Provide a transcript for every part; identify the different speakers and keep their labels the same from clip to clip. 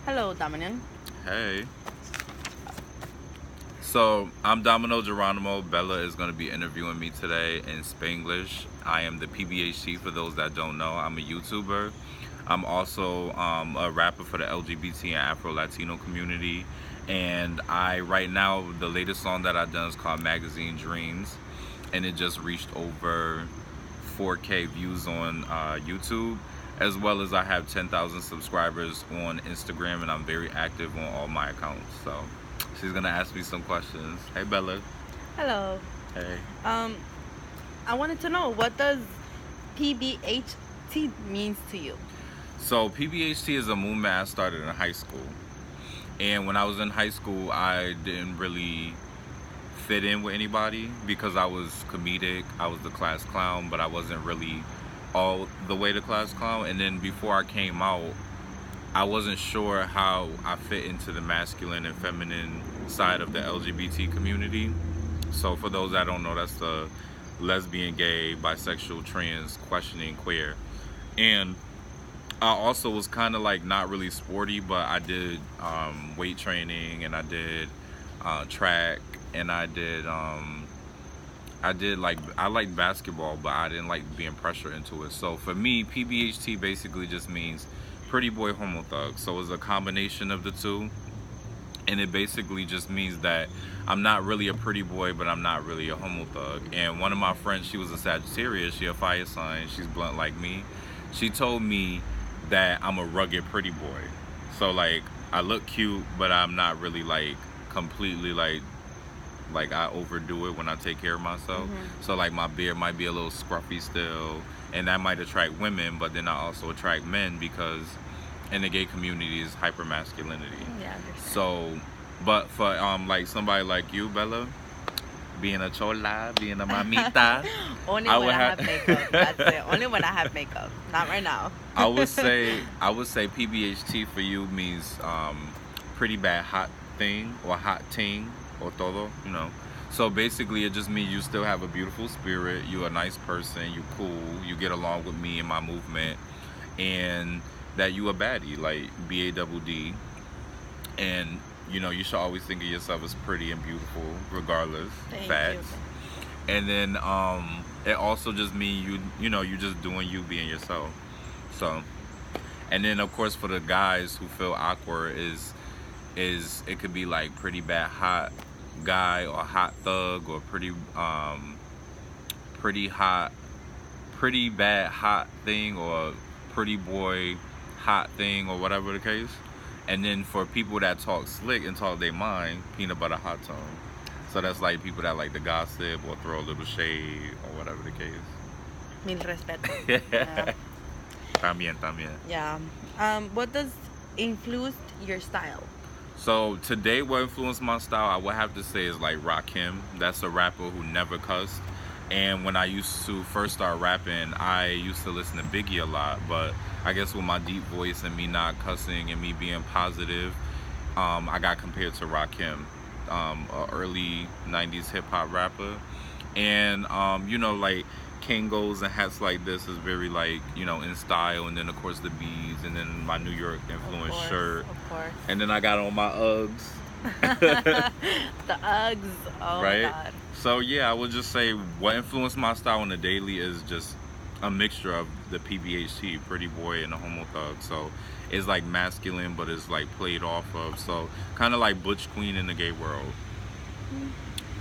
Speaker 1: Hello, Dominic.
Speaker 2: Hey. So, I'm Domino Geronimo. Bella is going to be interviewing me today in Spanglish. I am the PBHT for those that don't know. I'm a YouTuber. I'm also a rapper for the LGBT and Afro-Latino community. And right now, the latest song that I've done is called Magazine Dreams. And it just reached over 4K views on YouTube, as well as I have 10,000 subscribers on Instagram, and I'm very active on all my accounts. So she's gonna ask me some questions. Hey, Bella.
Speaker 1: Hello.
Speaker 2: Hey.
Speaker 1: I wanted to know, what does PBHT means to you?
Speaker 2: So PBHT is a movement I started in high school, and when I was in high school, I didn't really fit in with anybody because I was comedic. I was the class clown, but I wasn't really all the way to class clown. And then before I came out, I wasn't sure how I fit into the masculine and feminine side of the LGBT community. So for those that don't know, that's the lesbian, gay, bisexual, trans, questioning, queer. And I also was kind of like not really sporty, but I did weight training, and I did track, and I liked basketball, but I didn't like being pressured into it. So for me, PBHT basically just means pretty boy homo thug. So it's a combination of the two, and it basically just means that I'm not really a pretty boy, but I'm not really a homo thug. And one of my friends, she was a Sagittarius, she a fire sign, she's blunt like me. She told me that I'm a rugged pretty boy. So like, I look cute, but I'm not really like completely like I overdo it when I take care of myself. So like my beard might be a little scruffy still, and that might attract women, but then I also attract men because in the gay community is hyper masculinity.
Speaker 1: Yeah.
Speaker 2: So, but for like somebody like you, Bella, being a chola, being a mamita,
Speaker 1: Only when I have makeup. That's it. Only when I have makeup. Not right now.
Speaker 2: I would say PBHT for you means pretty bad hot thing, or hot ting, or todo, you know. So basically it just means you still have a beautiful spirit, you're a nice person, you cool, you get along with me and my movement, and that you a baddie, like BADD. And you know, you should always think of yourself as pretty and beautiful regardless.
Speaker 1: Thank
Speaker 2: Facts.
Speaker 1: you.
Speaker 2: And then it also just means you know, you just doing you, being yourself. So, and then of course for the guys who feel awkward is it could be like pretty bad hot guy, or hot thug, or pretty bad hot thing, or pretty boy hot thing, or whatever the case. And then for people that talk slick and talk their mind, peanut butter hot tone. So that's like people that like to gossip or throw a little shade or whatever the case.
Speaker 1: Mil respeto.
Speaker 2: Yeah. También.
Speaker 1: Yeah. What does influence your style?
Speaker 2: So today, what influenced my style, I would have to say, is like Rakim. That's a rapper who never cussed. And when I used to first start rapping, I used to listen to Biggie a lot. But I guess with my deep voice and me not cussing and me being positive, I got compared to Rakim, a early 90s hip hop rapper. And you know, like Kangos and hats like this is very like, you know, in style. And then of course the beads, and then my New York influence shirt.
Speaker 1: Of course.
Speaker 2: And then I got on my Uggs.
Speaker 1: The Uggs. Oh
Speaker 2: right?
Speaker 1: my God.
Speaker 2: So yeah, I would just say what influenced my style on the daily is just a mixture of the PBHT, pretty boy, and the homo thug. So it's like masculine, but it's like played off of. So kind of like Butch Queen in the gay world.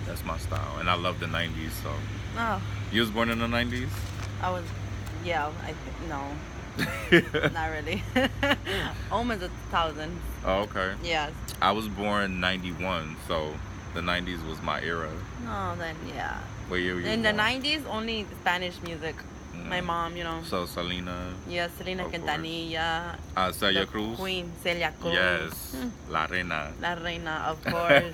Speaker 2: That's my style, and I love the 90s. So
Speaker 1: Oh,
Speaker 2: you was born in the 90s?
Speaker 1: I was. Yeah. No. Not really. Almost 1,000.
Speaker 2: Oh, okay.
Speaker 1: Yes.
Speaker 2: I was born 91, so the 90s was my era.
Speaker 1: Oh, then yeah.
Speaker 2: What year were you
Speaker 1: In the
Speaker 2: born?
Speaker 1: 90s, only Spanish music. My mom, you know.
Speaker 2: So Selena.
Speaker 1: Yeah, Selena
Speaker 2: Of course.
Speaker 1: Quintanilla.
Speaker 2: Celia
Speaker 1: the
Speaker 2: Cruz.
Speaker 1: Queen, Celia Cruz.
Speaker 2: Yes. La Reina.
Speaker 1: La Reina, of course.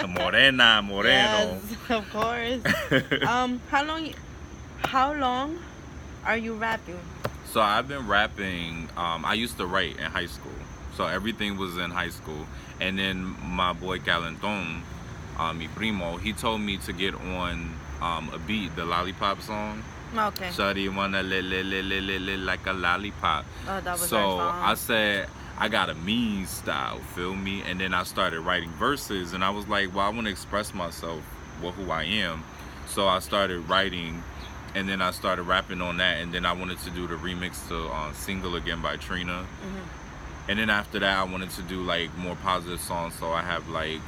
Speaker 2: Moreno.
Speaker 1: Yes, of course. How long are you rapping?
Speaker 2: So I've been rapping. I used to write in high school. So everything was in high school. And then my boy Galanton, mi primo, he told me to get on a beat, the Lollipop song.
Speaker 1: Okay.
Speaker 2: Shawty wanna lick like a lollipop.
Speaker 1: Oh, that was
Speaker 2: So
Speaker 1: our song.
Speaker 2: I said, I got a mean style, feel me? And then I started writing verses, and I was like, well, I want to express myself, who I am. So I started writing, and then I started rapping on that, and then I wanted to do the remix to Single Again by Trina. And then after that, I wanted to do like more positive songs, so I have like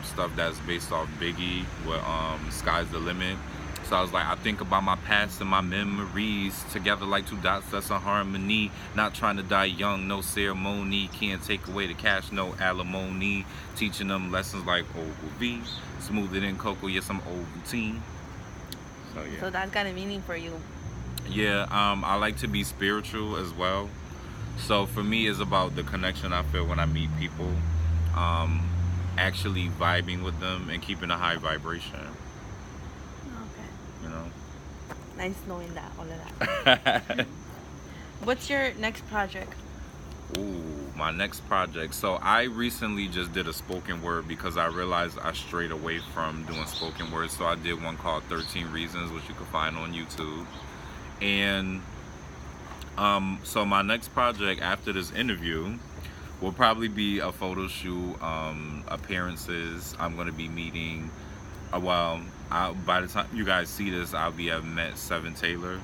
Speaker 2: stuff that's based off Biggie with Sky's the Limit. So I was like, I think about my past and my memories together like two dots that's a harmony. Not trying to die young, no ceremony. Can't take away the cash, no alimony. Teaching them lessons like OV. Smoother than Coco, yes, I'm Ovaltine. So yeah.
Speaker 1: So that's got a meaning for you.
Speaker 2: Yeah, I like to be spiritual as well. So for me, it's about the connection I feel when I meet people. Actually vibing with them and keeping a high vibration. You know?
Speaker 1: Nice knowing that, all of that. What's your next project?
Speaker 2: Ooh, my next project. So I recently just did a spoken word because I realized I strayed away from doing spoken word. So I did one called 13 Reasons, which you can find on YouTube. And so my next project after this interview will probably be a photo shoot, appearances. I'm going to be meeting, by the time you guys see this, I'll be at Met 7 Taylor.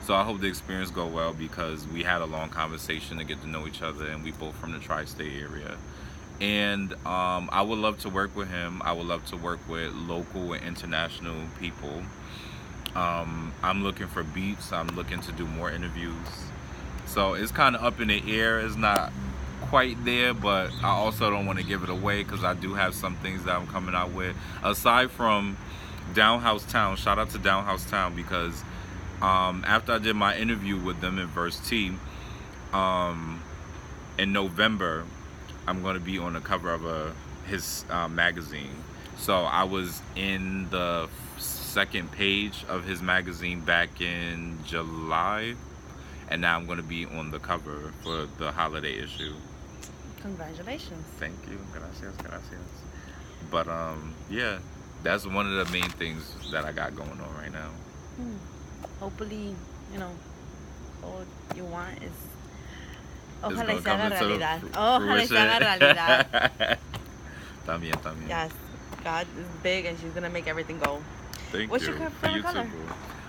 Speaker 2: So I hope the experience go well because we had a long conversation to get to know each other, and we both from the tri-state area. And I would love to work with him. I would love to work with local and international people. I'm looking for beats. I'm looking to do more interviews. So it's kind of up in the air. It's not quite there, but I also don't want to give it away because I do have some things that I'm coming out with. Aside from Downhouse Town, shout out to Downhouse Town because after I did my interview with them in Verse T, in November, I'm going to be on the cover of his magazine. So I was in the second page of his magazine back in July, and now I'm going to be on the cover for the holiday issue.
Speaker 1: Congratulations.
Speaker 2: Thank you. Gracias, gracias. But yeah, that's one of the main things that I got going on right now.
Speaker 1: Hopefully, you know, all you want is
Speaker 2: Ojalá y se haga
Speaker 1: realidad. Ojalá y se haga realidad.
Speaker 2: También.
Speaker 1: Yes, God is big and she's gonna make everything go.
Speaker 2: Thank
Speaker 1: What's
Speaker 2: you.
Speaker 1: your favorite color?
Speaker 2: Too.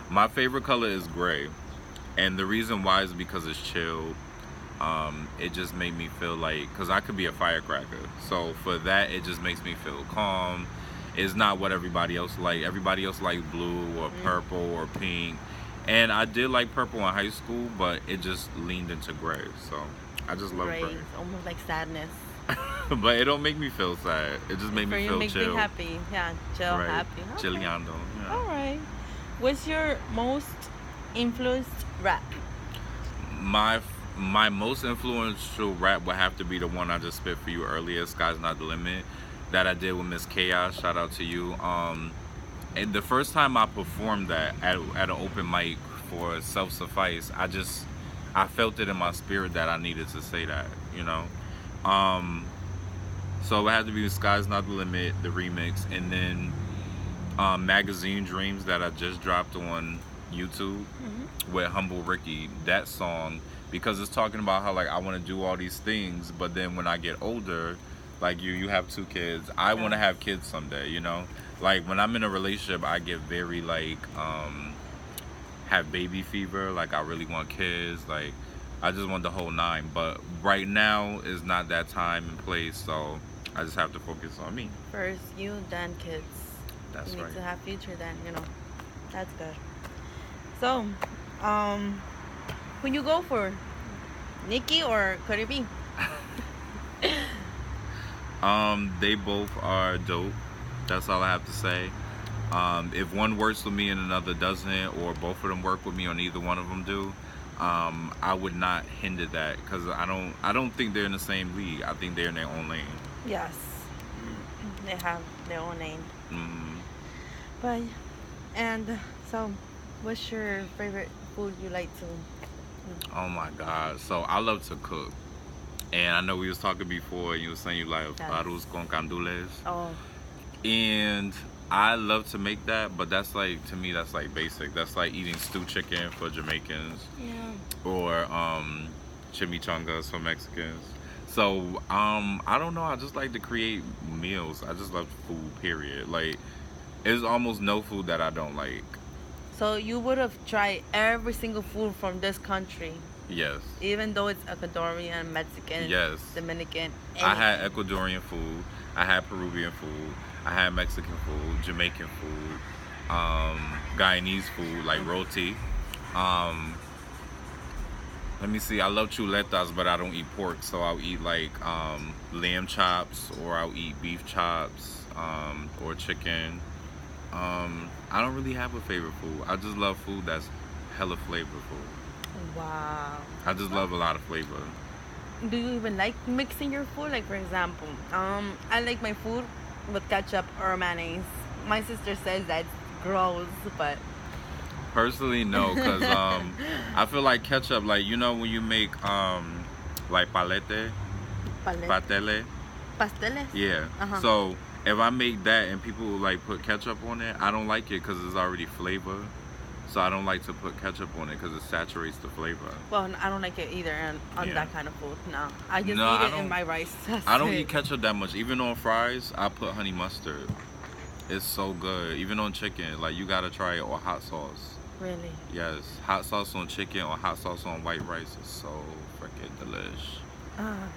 Speaker 2: My favorite color is gray. And the reason why is because it's chill. It just made me feel like, because I could be a firecracker. So for that, it just makes me feel calm. It's not what everybody else like. Everybody else like blue or purple or pink. And I did like purple in high school, but it just leaned into gray. So I just love gray.
Speaker 1: It's almost like sadness.
Speaker 2: But it don't make me feel sad. It just made me feel
Speaker 1: make
Speaker 2: chill.
Speaker 1: Me happy. Yeah, chill,
Speaker 2: right.
Speaker 1: Happy. Okay.
Speaker 2: Chilleando. Yeah.
Speaker 1: All right. What's your most influenced rap?
Speaker 2: My most influential rap would have to be the one I just spit for you earlier, Sky's Not the Limit, that I did with Miss Chaos. Shout out to you. And the first time I performed that at an open mic for Self Suffice, I felt it in my spirit that I needed to say that, you know. So it had to be Sky's Not the Limit, the remix, and then Magazine Dreams that I just dropped on YouTube with Humble Ricky. That song, because it's talking about how like I want to do all these things, but then when I get older, like you have 2 kids, I want to have kids someday, you know. Like when I'm in a relationship, I get very like have baby fever, like I really want kids, like I just want the whole 9. But right now is not that time and place, so I just have to focus on me.
Speaker 1: First you, then kids.
Speaker 2: That's right.
Speaker 1: You need to have future, then, you know. That's good. So, who you go for? Nicki or Cardi B?
Speaker 2: They both are dope. That's all I have to say. If one works with me and another doesn't, or both of them work with me or neither one of them do, I would not hinder that because I don't think they're in the same league. I think they're in their own lane.
Speaker 1: Yes, they have their own lane. But so, what's your favorite food you like to?
Speaker 2: Oh my God! So I love to cook, and I know we was talking before. You were saying you like arroz con candules.
Speaker 1: Oh.
Speaker 2: And I love to make that, but that's like, to me, that's like basic. That's like eating stewed chicken for Jamaicans.
Speaker 1: Yeah.
Speaker 2: Or chimichangas for Mexicans. So, I don't know. I just like to create meals. I just love food, period. Like, there's almost no food that I don't like.
Speaker 1: So you would have tried every single food from this country,
Speaker 2: Yes.
Speaker 1: even though it's Ecuadorian, Mexican,
Speaker 2: Yes.
Speaker 1: Dominican,
Speaker 2: I had
Speaker 1: anything.
Speaker 2: Ecuadorian food. I had Peruvian food. I had Mexican food, Jamaican food, Guyanese food like roti. Um, Let me see. I love chuletas, but I don't eat pork, so I'll eat like lamb chops, or I'll eat beef chops, or chicken. I don't really have a favorite food. I just love food that's hella flavorful.
Speaker 1: Wow.
Speaker 2: I just love a lot of flavor.
Speaker 1: Do you even like mixing your food? Like, for example, I like my food with ketchup or mayonnaise. My sister says that's gross, but
Speaker 2: Personally, no, cause I feel like ketchup, like when you make like patele,
Speaker 1: pasteles.
Speaker 2: yeah.
Speaker 1: Uh-huh.
Speaker 2: So if I make that and people like put ketchup on it, I don't like it because it's already flavor. So I don't like to put ketchup on it because it saturates the flavor.
Speaker 1: Well, I don't like it either on
Speaker 2: Yeah.
Speaker 1: that kind of food. No, I just
Speaker 2: No,
Speaker 1: eat
Speaker 2: I
Speaker 1: it in
Speaker 2: don't-
Speaker 1: my rice.
Speaker 2: I don't
Speaker 1: That's
Speaker 2: eat
Speaker 1: it.
Speaker 2: ketchup that much. Even on fries, I put honey mustard. It's so good. Even on chicken, like you gotta try it, or hot sauce.
Speaker 1: Really?
Speaker 2: Yes, hot sauce on chicken or hot sauce on white rice is so freaking delish.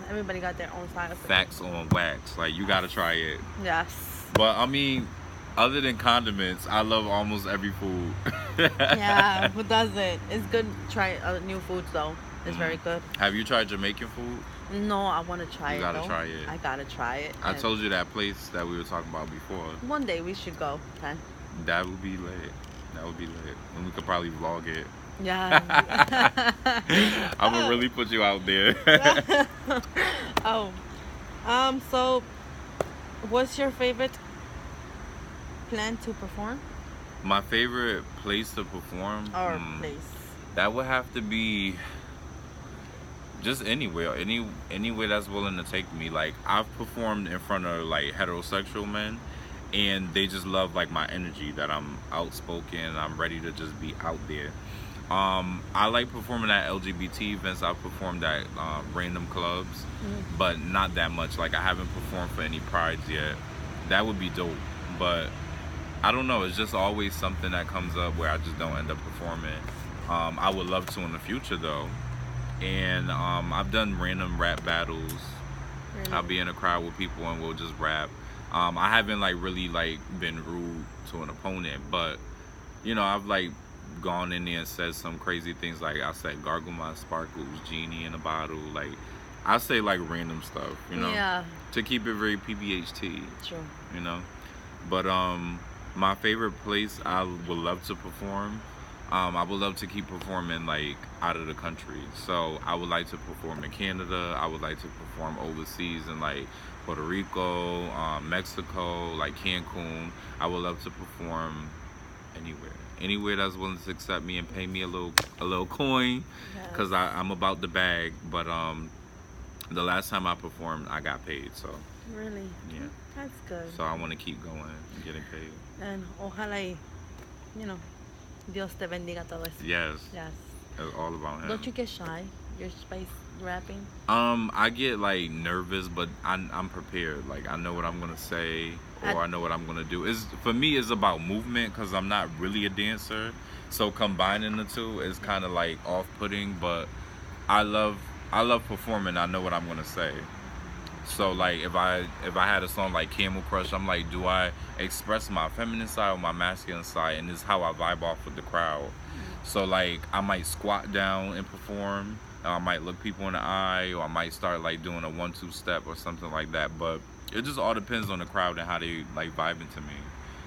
Speaker 1: Everybody got their own style.
Speaker 2: Facts on wax, like you gotta try it.
Speaker 1: Yes.
Speaker 2: But I mean, other than condiments, I love almost every food.
Speaker 1: Yeah, who doesn't? It's good to try new foods though. It's very good.
Speaker 2: Have you tried Jamaican food?
Speaker 1: No, I want to try
Speaker 2: You
Speaker 1: it
Speaker 2: gotta
Speaker 1: though.
Speaker 2: try it.
Speaker 1: I gotta try it.
Speaker 2: I
Speaker 1: And
Speaker 2: told you that place that we were talking about before.
Speaker 1: one day we should go. Okay?
Speaker 2: That would be lit. That would be lit. And we could probably vlog it.
Speaker 1: Yeah.
Speaker 2: I'm gonna really put you out there.
Speaker 1: Oh. So, what's your favorite plan to perform
Speaker 2: My favorite place to perform,
Speaker 1: or place?
Speaker 2: that would have to be just anywhere, anywhere that's willing to take me. Like I've performed in front of like heterosexual men, and they just love like my energy, that I'm outspoken, I'm ready to just be out there. I like performing at LGBT events. I've performed at random clubs, but not that much. Like I haven't performed for any prides yet. That would be dope, but I don't know. It's just always something that comes up where I just don't end up performing. I would love to in the future though. And I've done random rap battles.
Speaker 1: Really?
Speaker 2: I'll be in a crowd with people and we'll just rap. I haven't like really like been rude to an opponent, but I've like gone in there and said some crazy things. Like I said gargle my sparkles, genie in a bottle. Like I say like random stuff,
Speaker 1: Yeah.
Speaker 2: to keep it very PBHT,
Speaker 1: True.
Speaker 2: But my favorite place I would love to perform, I would love to keep performing like out of the country. So I would like to perform in Canada. I would like to perform overseas in like Puerto Rico, Mexico, like Cancun. I would love to perform anywhere that's willing to accept me and pay me a little coin, because I'm about the bag. But the last time I performed, I got paid. So
Speaker 1: Really?
Speaker 2: yeah.
Speaker 1: That's good.
Speaker 2: So I want to keep going and getting paid.
Speaker 1: And ojalá y, Dios te bendiga todo eso.
Speaker 2: Yes,
Speaker 1: Yes.
Speaker 2: it's all about him.
Speaker 1: Don't you get shy? Your space rapping?
Speaker 2: I get like nervous, but I'm prepared. Like I know what I'm gonna say, or I know what I'm gonna do. For me, it's about movement, because I'm not really a dancer. So combining the two is kind of like off-putting. But I love performing. I know what I'm gonna say. So like if I had a song like Camel Crush, I'm like, do I express my feminine side or my masculine side? And this is how I vibe off with the crowd. So like I might squat down and perform. I might look people in the eye, or I might start like doing a 1-2 step or something like that. But it just all depends on the crowd and how they like vibing to me.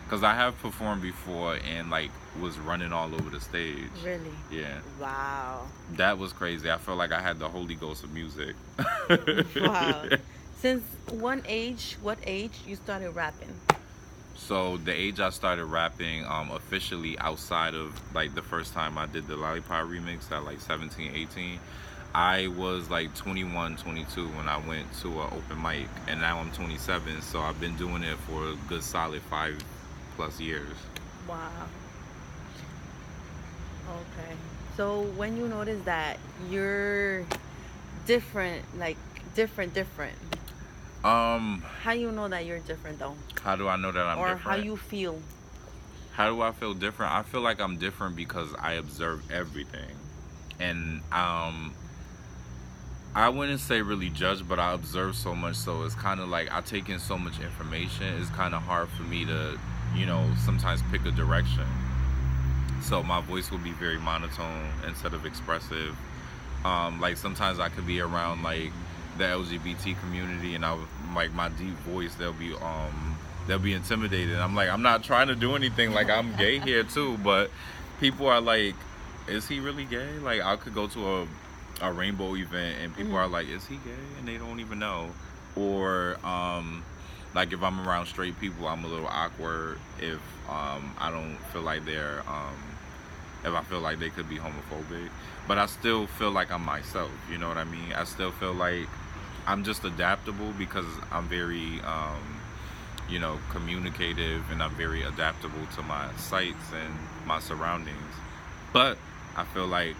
Speaker 2: Cause I have performed before and like was running all over the stage.
Speaker 1: Really?
Speaker 2: Yeah,
Speaker 1: Wow.
Speaker 2: that was crazy. I felt like I had the Holy Ghost of music.
Speaker 1: Wow. Since what age you started rapping?
Speaker 2: So the age I started rapping officially, outside of like the first time I did the Lollipop remix at like 17, 18, I was like 21, 22 when I went to an open mic, and now I'm 27. So I've been doing it for a good solid 5+ years.
Speaker 1: Wow. Okay. So when you notice that you're different, like different? How you know that you're different though?
Speaker 2: How do I know that I'm
Speaker 1: Or
Speaker 2: different?
Speaker 1: how you feel?
Speaker 2: How do I feel different? I feel like I'm different because I observe everything. And I wouldn't say really judge, but I observe so much, so it's kind of like I take in so much information. It's kind of hard for me to, sometimes pick a direction. So my voice will be very monotone instead of expressive. Like sometimes I could be around like the LGBT community, and like my deep voice, they'll be intimidated. I'm like, I'm not trying to do anything. Like I'm gay here too, but people are like, is he really gay? Like I could go to a rainbow event and people are like, is he gay? And they don't even know. Or like if I'm around straight people, I'm a little awkward if I don't feel like if I feel like they could be homophobic. But I still feel like I'm myself, you know what I mean? I still feel like I'm just adaptable because I'm very communicative, and I'm very adaptable to my sights and my surroundings. But I feel like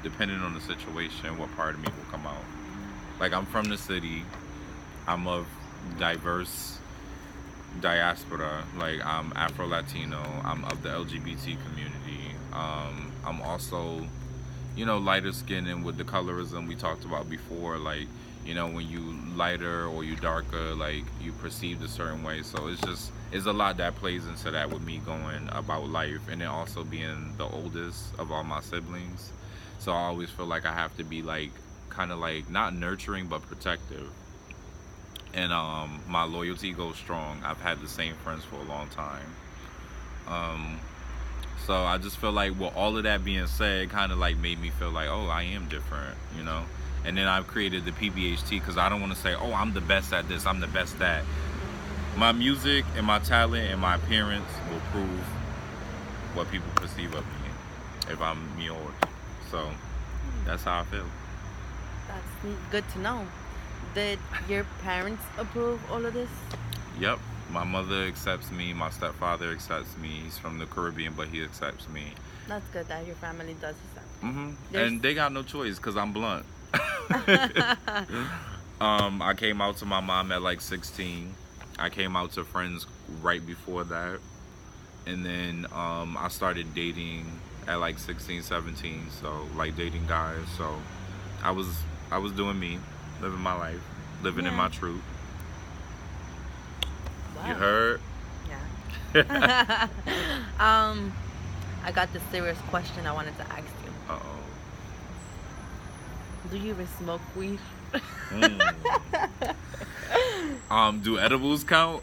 Speaker 2: depending on the situation, what part of me will come out. Like I'm from the city, I'm of diverse diaspora, like I'm Afro-Latino, I'm of the LGBT community. I'm also, lighter skinned, and with the colorism we talked about before, like, when you lighter or you darker, like you perceived a certain way. So it's a lot that plays into that with me going about life, and then also being the oldest of all my siblings. So I always feel like I have to be like kind of like not nurturing but protective. And my loyalty goes strong. I've had the same friends for a long time. So I just feel like with all of that being said, kind of like made me feel like, oh, I am different, And then I've created the PBHT because I don't want to say, oh, I'm the best at this, I'm the best at. My music and my talent and my appearance will prove what people perceive of me, if I'm me or. So that's how I feel.
Speaker 1: That's good to know. Did your parents approve all of this?
Speaker 2: Yep. My mother accepts me. My stepfather accepts me. He's from the Caribbean, but he accepts me.
Speaker 1: That's good that your family does accept.
Speaker 2: And they got no choice because I'm blunt. I came out to my mom at like 16. I came out to friends right before that. And then I started dating at like 16, 17. So like dating guys. So I was doing me, living my life, living in my truth. Wow. You heard?
Speaker 1: Yeah. I got this serious question I wanted to ask you.
Speaker 2: Uh-oh.
Speaker 1: Do you even smoke weed?
Speaker 2: Do edibles count?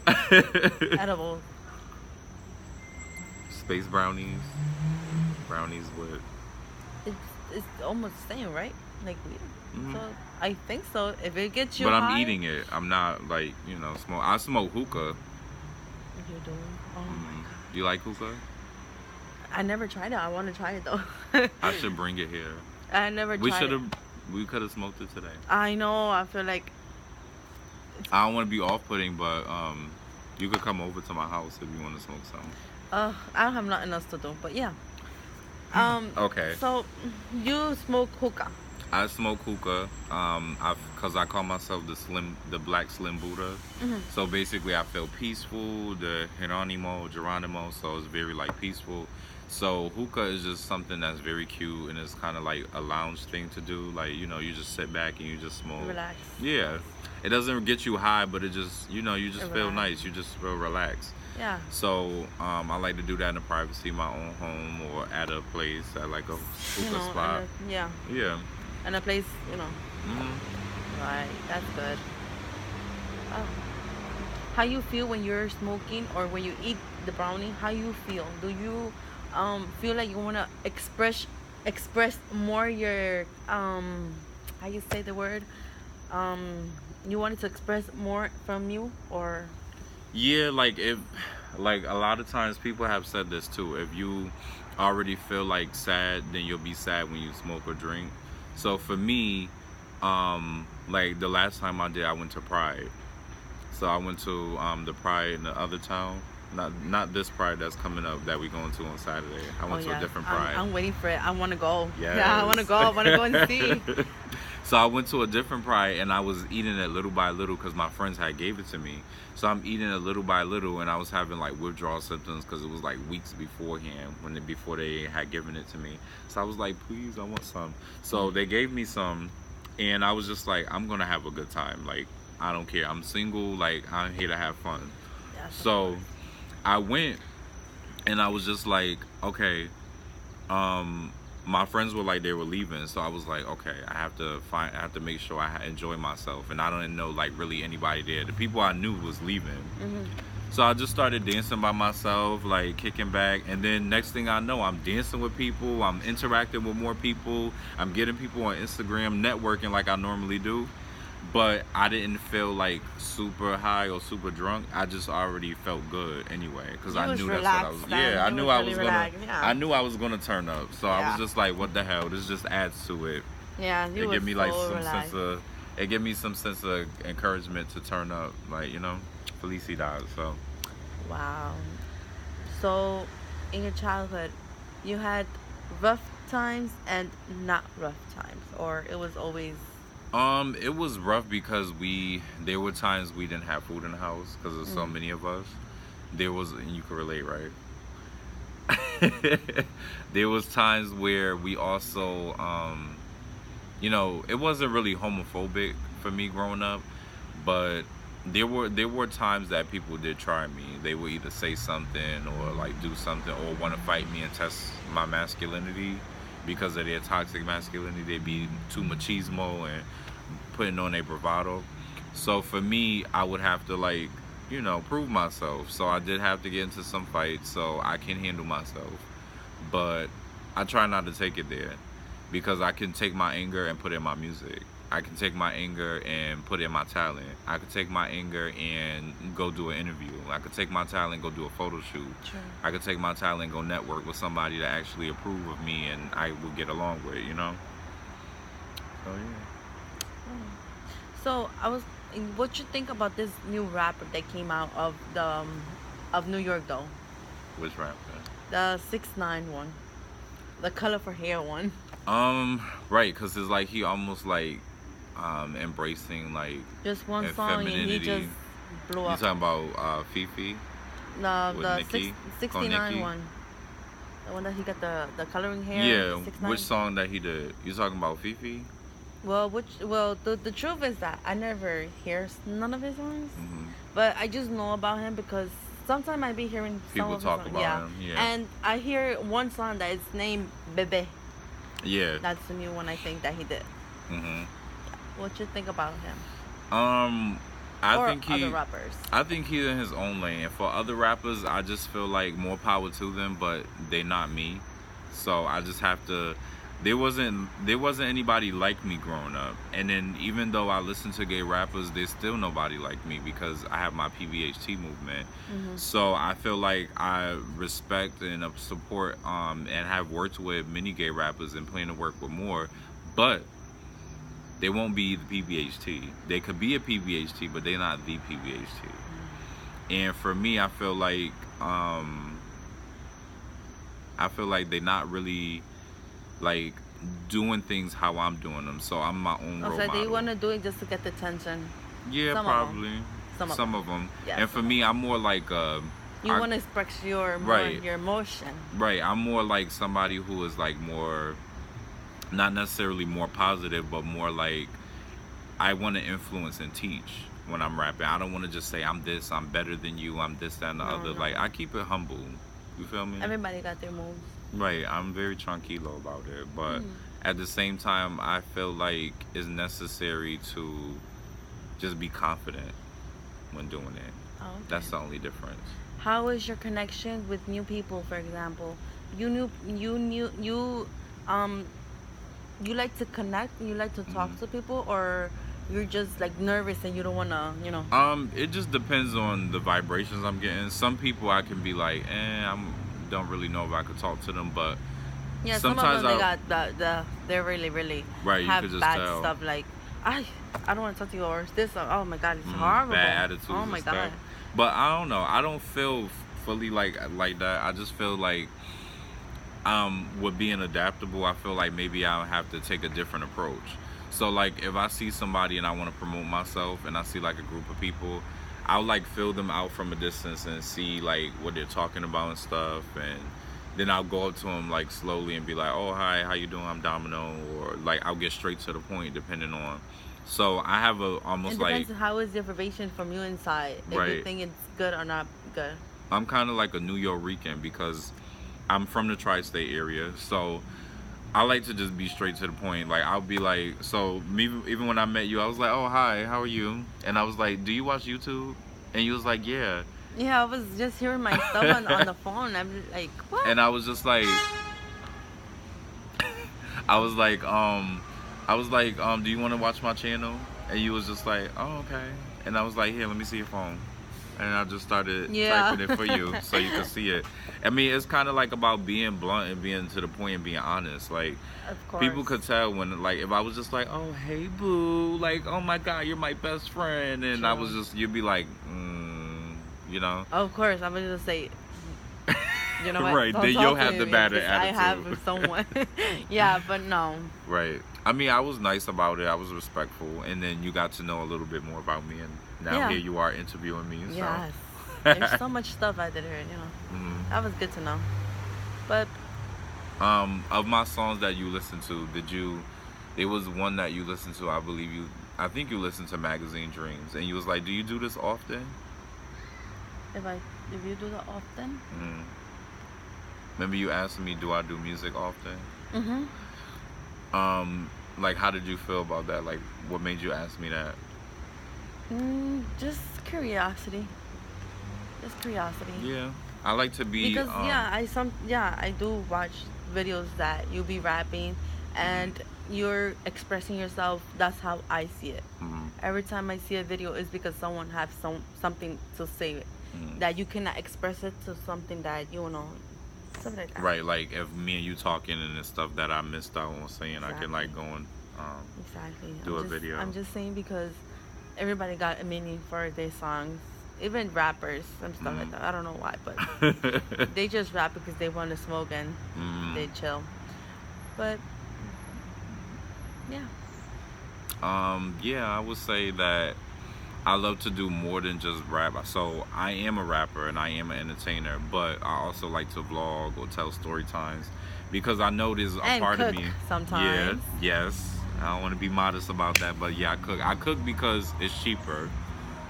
Speaker 1: Edibles.
Speaker 2: Space brownies. Brownies with.
Speaker 1: It's almost the same, right? Like weed. So I think so. If it gets you
Speaker 2: but
Speaker 1: high,
Speaker 2: I'm eating it. I'm not like smoke. I smoke hookah.
Speaker 1: You're doing. Oh my god.
Speaker 2: Do you like hookah?
Speaker 1: I never tried it. I want to try it though.
Speaker 2: I should bring it here.
Speaker 1: I never tried it.
Speaker 2: We could have smoked it today.
Speaker 1: I know. I feel like.
Speaker 2: I don't want to be off-putting, but you could come over to my house if you want to smoke something.
Speaker 1: I don't have nothing else to do, but yeah.
Speaker 2: Okay.
Speaker 1: So, you smoke hookah.
Speaker 2: I smoke hookah, cause I call myself the Black Slim Buddha. So basically, I feel peaceful. The Geronimo, so it's very like peaceful. So hookah is just something that's very cute, and it's kind of like a lounge thing to do. Like you just sit back and you just smoke.
Speaker 1: Relax.
Speaker 2: Yeah, it doesn't get you high, but it just you just feel nice. You just feel relaxed.
Speaker 1: Yeah.
Speaker 2: So I like to do that in the privacy of my own home or at a place at like a hookah spot.
Speaker 1: Yeah. And a place, Right, that's good. Oh. How you feel when you're smoking or when you eat the brownie? How you feel? Do you feel like you want to express more your how you say the word? You wanted to express more from you, or?
Speaker 2: Yeah, like a lot of times people have said this too. If you already feel like sad, then you'll be sad when you smoke or drink. So for me, like the last time I did, I went to Pride. So I went to the Pride in the other town. Not this Pride that's coming up that we're going to on Saturday. I went to a different Pride.
Speaker 1: I'm waiting for it. I want to go.
Speaker 2: Yes.
Speaker 1: Yeah, I want to go. I want to go and see.
Speaker 2: So I went to a different Pride, and I was eating it little by little because my friends had gave it to me. So I'm eating it little by little, and I was having like withdrawal symptoms because it was like weeks beforehand before they had given it to me. So I was like, please, I want some. So they gave me some, and I was just like, I'm gonna have a good time. Like, I don't care. I'm single. Like, I'm here to have fun.
Speaker 1: Yes, of
Speaker 2: So
Speaker 1: course.
Speaker 2: I went, and I was just like, okay. My friends were like, they were leaving, so I was like, okay, I have to make sure I enjoy myself, and I don't know like really anybody there. The people I knew was leaving, so I just started dancing by myself, like kicking back, and then next thing I know, I'm dancing with people, I'm interacting with more people, I'm getting people on Instagram, networking like I normally do. But I didn't feel like super high or super drunk. I just already felt good anyway, because I knew that's what I was. Yeah, I knew I was gonna. I knew I was gonna turn up. So I was just like, what the hell? This just adds to it.
Speaker 1: Yeah, you
Speaker 2: It gave me
Speaker 1: so
Speaker 2: like some
Speaker 1: relaxed.
Speaker 2: sense of. It gave me some sense of encouragement to turn up, like, felicidad. So.
Speaker 1: Wow. So, in your childhood, you had rough times and not rough times, or it was always.
Speaker 2: It was rough because there were times we didn't have food in the house because there's so many of us. There was, and you can relate, right? There was times where we also, it wasn't really homophobic for me growing up, but there were times that people did try me. They would either say something or like do something or want to fight me and test my masculinity because of their toxic masculinity. They'd be too machismo and putting on a bravado. So for me, I would have to like, prove myself. So I did have to get into some fights so I can handle myself. But I try not to take it there because I can take my anger and put it in my music. I can take my anger and put it in my talent. I could take my anger and go do an interview. I could take my talent and go do a photo shoot.
Speaker 1: Sure.
Speaker 2: I could take my talent and go network with somebody that actually approve of me and I will get along with, So yeah.
Speaker 1: So what you think about this new rapper that came out of of New York though?
Speaker 2: Which rapper?
Speaker 1: The 6ix9ine one, the colorful hair one.
Speaker 2: Right, cause it's like he almost like embracing like
Speaker 1: Just one song and he just blew
Speaker 2: You
Speaker 1: up.
Speaker 2: talking about Fifi? With
Speaker 1: The
Speaker 2: Nicki?
Speaker 1: 69
Speaker 2: Nicki?
Speaker 1: one, the one that he got the coloring hair.
Speaker 2: Yeah,
Speaker 1: 6ix9ine.
Speaker 2: which song that he did? You talking about Fifi?
Speaker 1: Well, the truth is that I never hear none of his songs,
Speaker 2: Hmm.
Speaker 1: but I just know about him because sometimes I be hearing some
Speaker 2: People
Speaker 1: of his
Speaker 2: talk
Speaker 1: songs.
Speaker 2: about him, yeah.
Speaker 1: And I hear one song that is named Bebe.
Speaker 2: Yeah.
Speaker 1: That's the new one I think that he did.
Speaker 2: Hmm.
Speaker 1: What you think about him?
Speaker 2: I
Speaker 1: Or
Speaker 2: think
Speaker 1: other rappers?
Speaker 2: I think he's in his own lane. And for other rappers, I just feel like more power to them, but they not me. So I just have to. There wasn't anybody like me growing up, and then even though I listen to gay rappers, there's still nobody like me because I have my PBHT movement. So I feel like I respect and support and have worked with many gay rappers and plan to work with more, but they won't be the PBHT. They could be a PBHT, but they're not the PBHT. And for me, I feel like they're not really like doing things how I'm doing them. So I'm my own role
Speaker 1: So
Speaker 2: model.
Speaker 1: they want to do it just to get the attention.
Speaker 2: Yeah,
Speaker 1: Some of
Speaker 2: probably.
Speaker 1: Some of
Speaker 2: Some of them.
Speaker 1: Yeah,
Speaker 2: And for
Speaker 1: some
Speaker 2: me, I'm more like
Speaker 1: You want to express your
Speaker 2: Right.
Speaker 1: your emotion.
Speaker 2: right. I'm more like somebody who is like more, not necessarily more positive, but more like I want to influence and teach when I'm rapping. I don't want to just say I'm this, I'm better than you, I'm this, that, and the other.
Speaker 1: No.
Speaker 2: Like I keep it humble. You feel me?
Speaker 1: Everybody got their moves.
Speaker 2: Right, I'm very tranquilo about it, but at the same time, I feel like it's necessary to just be confident when doing it.
Speaker 1: Oh, okay.
Speaker 2: That's the only difference.
Speaker 1: How is your connection with new people, for example? You like to connect, you like to talk to people, or you're just like nervous and you don't wanna,
Speaker 2: It just depends on the vibrations I'm getting. Some people I can be like, don't really know if I could talk to them, but
Speaker 1: Yeah,
Speaker 2: sometimes
Speaker 1: some of them they got they're really
Speaker 2: Right, you
Speaker 1: have
Speaker 2: could just
Speaker 1: bad
Speaker 2: tell.
Speaker 1: stuff like I don't want to talk to you or this. Oh my God, it's horrible.
Speaker 2: bad attitudes
Speaker 1: Oh my
Speaker 2: and
Speaker 1: God.
Speaker 2: stuff. But I don't know. I don't feel fully like that. I just feel like with being adaptable, I feel like maybe I'll have to take a different approach. So like if I see somebody and I want to promote myself and I see like a group of people, I'll like fill them out from a distance and see like what they're talking about and stuff, and then I'll go up to them like slowly and be like, "Oh, hi, how you doing? I'm Domino," or like I'll get straight to the point depending on. So I have a almost
Speaker 1: It
Speaker 2: like
Speaker 1: depends how is the information from you inside. If you
Speaker 2: right.
Speaker 1: think it's good or not good.
Speaker 2: I'm kind of like a New Yorker because I'm from the tri-state area, so I like to just be straight to the point. Like I'll be like, so me even when I met you, I was like, "Oh, hi, how are you?" And I was like, "Do you watch YouTube?" And you was like, "Yeah."
Speaker 1: Yeah, I was just hearing my stuff on the phone. I'm just like, what?
Speaker 2: And I was just like, I was like, "Do you want to watch my channel?" And you was just like, "Oh, okay." And I was like, "Here, let me see your phone." And I just started
Speaker 1: Yeah.
Speaker 2: typing it for you so you could see it. I mean, it's kind of like about being blunt and being to the point and being honest. Like,
Speaker 1: Of course.
Speaker 2: people could tell when, like, if I was just like, "Oh, hey, boo," like, "Oh my God, you're my best friend," and I was
Speaker 1: True.
Speaker 2: just, you'd be like, you know.
Speaker 1: Of course, I'm gonna say, you know what?
Speaker 2: Right,
Speaker 1: Don't
Speaker 2: then
Speaker 1: talk
Speaker 2: you'll
Speaker 1: to
Speaker 2: have the
Speaker 1: me
Speaker 2: better
Speaker 1: because I
Speaker 2: attitude.
Speaker 1: have someone. Yeah, but no.
Speaker 2: Right. I mean, I was nice about it. I was respectful, and then you got to know a little bit more about me, and now
Speaker 1: Yeah.
Speaker 2: here you are interviewing me. So.
Speaker 1: Yes. There's so much stuff I did here, you know. That was good to know. But
Speaker 2: Of my songs that you listened to, there was one that you listened to, I think you listened to Magazine Dreams, and you was like, "Do you do this often?"
Speaker 1: if you do that often.
Speaker 2: Remember you asked me, "Do I do music often?"
Speaker 1: Mhm.
Speaker 2: Like, how did you feel about that? Like, what made you ask me that?
Speaker 1: Just curiosity. Just curiosity.
Speaker 2: Yeah, I like to be.
Speaker 1: Because I do watch videos that you be rapping and you're expressing yourself. That's how I see it. Every time I see a video is because someone has something to say that you cannot express it to something that you know, something like that.
Speaker 2: Right, like if me and you talking and it's stuff that I missed out on saying, I can like go and
Speaker 1: Exactly.
Speaker 2: do a video.
Speaker 1: I'm just saying because everybody got a meaning for their songs. Even rappers and stuff like that. I don't know why, but they just rap because they want to smoke and they chill. But yeah.
Speaker 2: Yeah, I would say that I love to do more than just rap. So I am a rapper and I am an entertainer, but I also like to vlog or tell story times because I know there's a
Speaker 1: And
Speaker 2: part
Speaker 1: cook
Speaker 2: of me.
Speaker 1: sometimes.
Speaker 2: Yeah, yes. I don't want to be modest about that, but yeah, I cook. I cook because it's cheaper.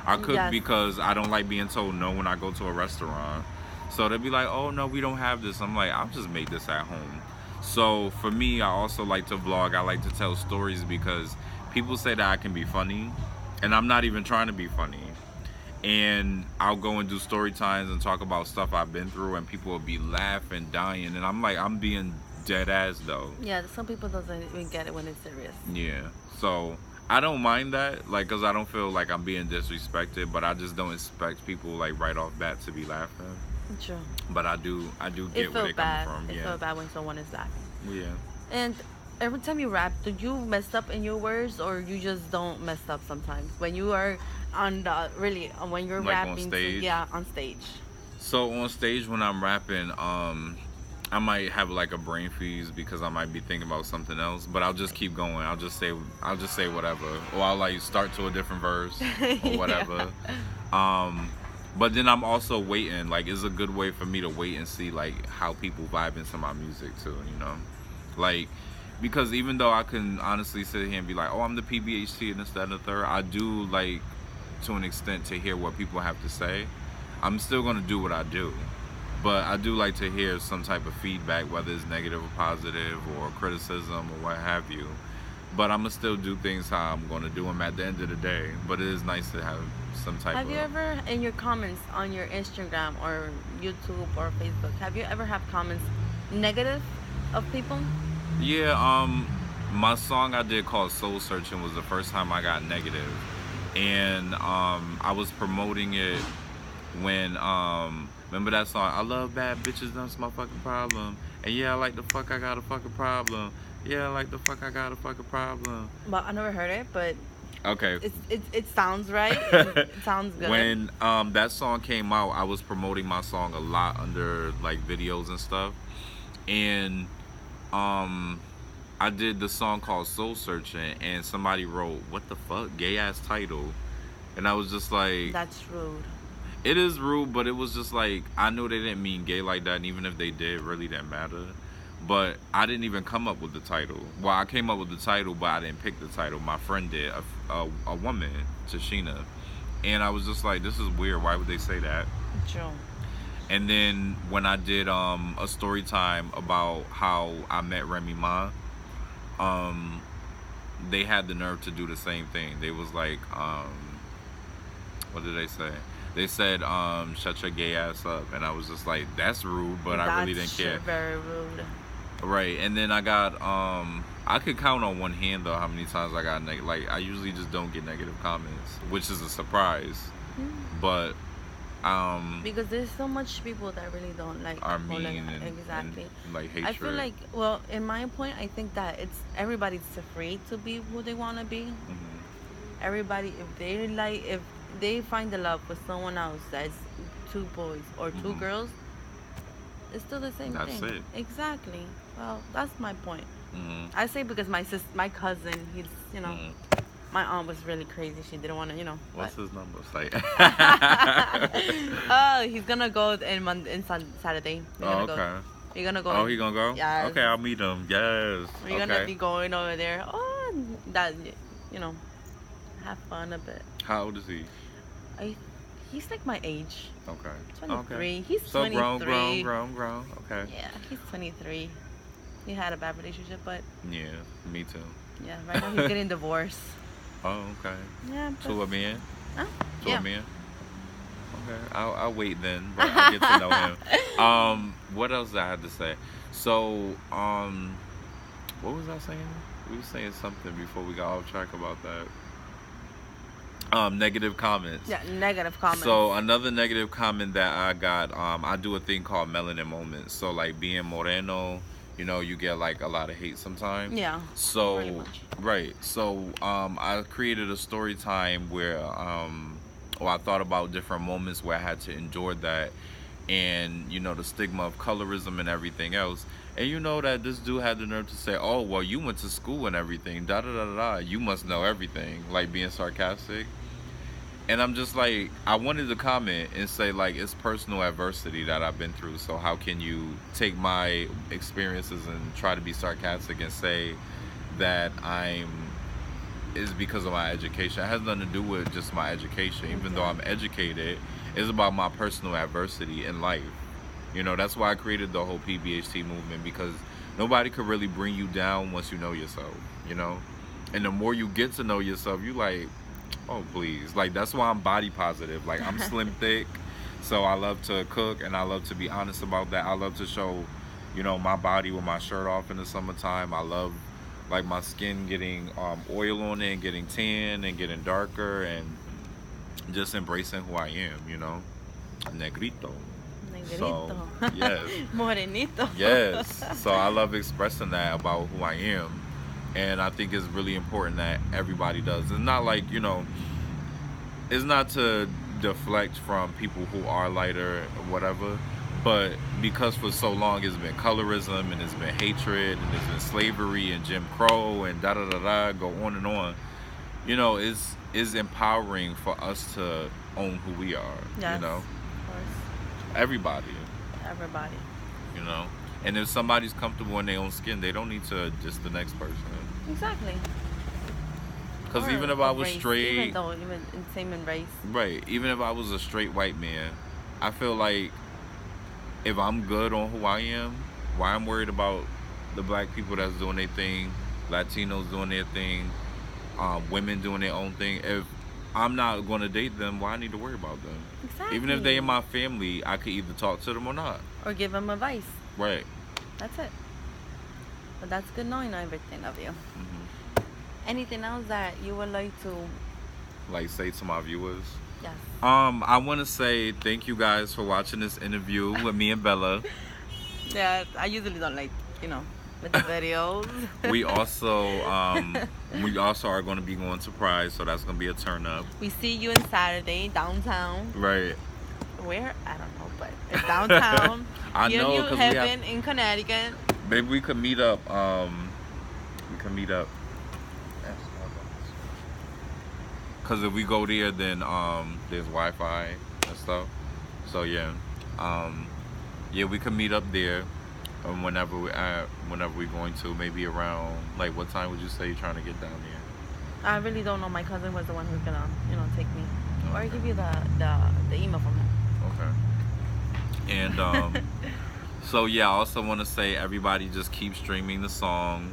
Speaker 2: I cook
Speaker 1: Yes.
Speaker 2: because I don't like being told no when I go to a restaurant. So they'll be like, "Oh no, we don't have this." I'm like, "I'll just make this at home." So for me, I also like to vlog. I like to tell stories because people say that I can be funny, and I'm not even trying to be funny. And I'll go and do story times and talk about stuff I've been through, and people will be laughing, dying, and I'm like, I'm being dead ass though.
Speaker 1: Yeah, some people doesn't even get it when it's serious.
Speaker 2: Yeah. So I don't mind that, like, cause I don't feel like I'm being disrespected, but I just don't expect people like right off bat to be laughing.
Speaker 1: True.
Speaker 2: But I do get
Speaker 1: It
Speaker 2: where
Speaker 1: feel
Speaker 2: they're
Speaker 1: bad.
Speaker 2: coming from.
Speaker 1: It
Speaker 2: Yeah.
Speaker 1: feel bad when someone is laughing.
Speaker 2: Yeah.
Speaker 1: And every time you rap, do you mess up in your words or you just don't mess up sometimes when you are on the when you're
Speaker 2: Like on
Speaker 1: rapping?
Speaker 2: stage?
Speaker 1: Yeah, on stage.
Speaker 2: So on stage when I'm rapping, I might have like a brain freeze because I might be thinking about something else, but I'll just keep going. I'll just say whatever, or I'll like start to a different verse or whatever. But then I'm also waiting. Like, it's a good way for me to wait and see like how people vibe into my music too. You know, like because even though I can honestly sit here and be like, "Oh, I'm the PBHT and this, that, and the third," I do like to an extent to hear what people have to say. I'm still gonna do what I do. But I do like to hear some type of feedback, whether it's negative or positive or criticism or what have you. But I'm going to still do things how I'm going to do them at the end of the day. But it is nice to have some type of...
Speaker 1: Have you ever, in your comments on your Instagram or YouTube or Facebook, have you ever had comments negative of people?
Speaker 2: Yeah, my song I did called Soul Searching was the first time I got negative. And I was promoting it when... remember that song, "I love bad bitches, that's my fucking problem. And yeah, I like the fuck, I got a fucking problem. Yeah, I like the fuck, I got a fucking problem."
Speaker 1: Well, I never heard it, but
Speaker 2: okay,
Speaker 1: it sounds right. It sounds good.
Speaker 2: When that song came out, I was promoting my song a lot under like videos and stuff. And I did the song called Soul Searching, and somebody wrote, "What the fuck, gay ass title," and I was just like,
Speaker 1: That's rude.
Speaker 2: it is rude, but it was just like, I know they didn't mean gay like that, and even if they did, it really didn't matter. But I didn't even come up with the title. Well, I came up with the title, but I didn't pick the title. My friend did, a woman, Tashina. And I was just like, this is weird. Why would they say that?
Speaker 1: True.
Speaker 2: And then when I did a story time about how I met Remy Ma, they had the nerve to do the same thing. They was like, what did they say? They said, shut your gay ass up. And I was just like, that's rude, but I really didn't care.
Speaker 1: That's very rude.
Speaker 2: Right. And then I got, I could count on one hand, though, how many times I got I usually just don't get negative comments, which is a surprise. But,
Speaker 1: because there's so much people that really don't like
Speaker 2: are
Speaker 1: people
Speaker 2: mean
Speaker 1: like that. Exactly.
Speaker 2: and, like, hatred.
Speaker 1: I feel like, well, in my point, I think that it's everybody's afraid to be who they want to be.
Speaker 2: Mm-hmm.
Speaker 1: Everybody, if they find the love with someone else that's two boys or two girls, it's still the same
Speaker 2: That's
Speaker 1: thing.
Speaker 2: it.
Speaker 1: Exactly. Well, that's my point.
Speaker 2: Mm-hmm.
Speaker 1: I say because my cousin, he's, my aunt was really crazy. She didn't want to,
Speaker 2: What's his number? Like,
Speaker 1: oh, he's gonna go in Saturday.
Speaker 2: oh, okay.
Speaker 1: We're gonna go.
Speaker 2: Oh, he gonna go?
Speaker 1: Yeah.
Speaker 2: Okay, I'll meet him. Yes.
Speaker 1: We're gonna be going over there. Oh, that, have fun a bit.
Speaker 2: How old is he?
Speaker 1: He's like my age.
Speaker 2: Okay.
Speaker 1: 23.
Speaker 2: Okay.
Speaker 1: He's
Speaker 2: so
Speaker 1: 23.
Speaker 2: grown. Okay.
Speaker 1: Yeah, he's 23. He had a bad relationship, but
Speaker 2: Yeah, me too.
Speaker 1: yeah, right now he's getting divorced.
Speaker 2: Oh, okay.
Speaker 1: Yeah. But,
Speaker 2: To a man?
Speaker 1: huh?
Speaker 2: To
Speaker 1: Yeah.
Speaker 2: a man? Okay. I'll wait then, but I'll get to know him. What else I had to say? So, what was I saying? We were saying something before we got off track about that. Negative comments.
Speaker 1: Yeah, negative comments.
Speaker 2: So another negative comment that I got, I do a thing called melanin moments. So like being moreno, you get like a lot of hate sometimes.
Speaker 1: Yeah.
Speaker 2: So
Speaker 1: pretty much.
Speaker 2: right. So I created a story time where I thought about different moments where I had to endure that, and the stigma of colorism and everything else. And that this dude had the nerve to say, "Oh, well, you went to school and everything. Da da da da da. You must know everything." Like being sarcastic. And I'm just like, I wanted to comment and say, like, it's personal adversity that I've been through. So how can you take my experiences and try to be sarcastic and say that is because of my education? It has nothing to do with just my education. Even though I'm educated, it's about my personal adversity in life. That's why I created the whole PBHT movement, because nobody could really bring you down once you know yourself, And the more you get to know yourself, you like, oh please, like that's why I'm body positive. Like I'm slim thick, so I love to cook and I love to be honest about that. I love to show my body with my shirt off in the summertime. I love like my skin getting oil on it and getting tan and getting darker, and just embracing who I am, negrito. So yes.
Speaker 1: Morenito.
Speaker 2: Yes. So I love expressing that about who I am. And I think it's really important that everybody does. It's not like, it's not to deflect from people who are lighter or whatever, but because for so long it's been colorism and it's been hatred and it's been slavery and Jim Crow and da da da da, go on and on. It's empowering for us to own who we are.
Speaker 1: Yes,
Speaker 2: Of
Speaker 1: course.
Speaker 2: Everybody. And if somebody's comfortable in their own skin, they don't need to diss the next person.
Speaker 1: Exactly.
Speaker 2: Because even if I was
Speaker 1: race,
Speaker 2: straight,
Speaker 1: even same in race.
Speaker 2: right? Even if I was a straight white man, I feel like if I'm good on who I am, why I'm worried about the black people that's doing their thing, Latinos doing their thing, women doing their own thing. If I'm not going to date them, why I need to worry about them?
Speaker 1: Exactly.
Speaker 2: Even if they in my family, I could either talk to them or not.
Speaker 1: Or give them advice.
Speaker 2: Right.
Speaker 1: That's it. But that's good knowing everything of you.
Speaker 2: Mm-hmm.
Speaker 1: Anything else that you would like to
Speaker 2: say to my viewers?
Speaker 1: Yes.
Speaker 2: I want to say thank you guys for watching this interview with me and Bella.
Speaker 1: Yeah, I usually don't like, with the videos.
Speaker 2: we also are going to be going to Pride, so that's going to be a turn up.
Speaker 1: We see you on Saturday downtown.
Speaker 2: Right.
Speaker 1: Where? I don't know, but it's downtown.
Speaker 2: I know,
Speaker 1: because we have in Connecticut.
Speaker 2: Maybe we could meet up We can meet up. Cause if we go there, then there's Wi-Fi and stuff. So yeah, yeah, we can meet up there. Whenever we're going to, maybe around like what time would you say you're trying to get down there?
Speaker 1: I really don't know. My cousin was the one who's gonna, take me.
Speaker 2: Okay.
Speaker 1: Or I give you the email from him.
Speaker 2: Okay. And so yeah, I also want to say everybody just keep streaming the song.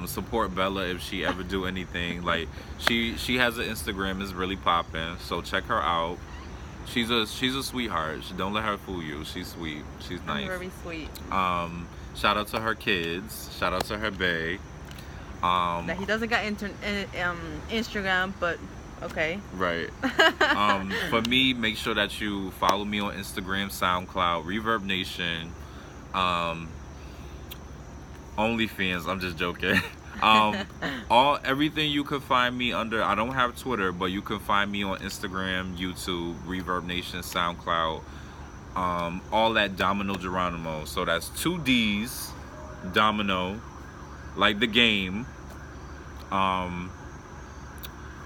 Speaker 2: Support Bella if she ever do anything. Like she has an Instagram, is really popping. So check her out. She's a sweetheart. Don't let her fool you. She's sweet. She's nice.
Speaker 1: I'm very sweet.
Speaker 2: Shout out to her kids. Shout out to her bae.
Speaker 1: That he doesn't got Instagram, but okay.
Speaker 2: Right. For me, make sure that you follow me on Instagram, SoundCloud, Reverb Nation, OnlyFans. I'm just joking. Everything you can find me under. I don't have Twitter, but you can find me on Instagram, YouTube, Reverb Nation, SoundCloud, all that Domino Geronimo. So that's 2 D's, Domino, like the game.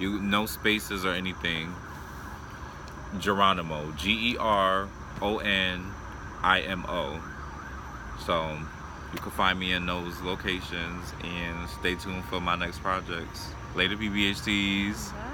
Speaker 2: No spaces or anything. Geronimo, GERONIMO. So you can find me in those locations, and stay tuned for my next projects. Later, PBHTs.
Speaker 1: Bye.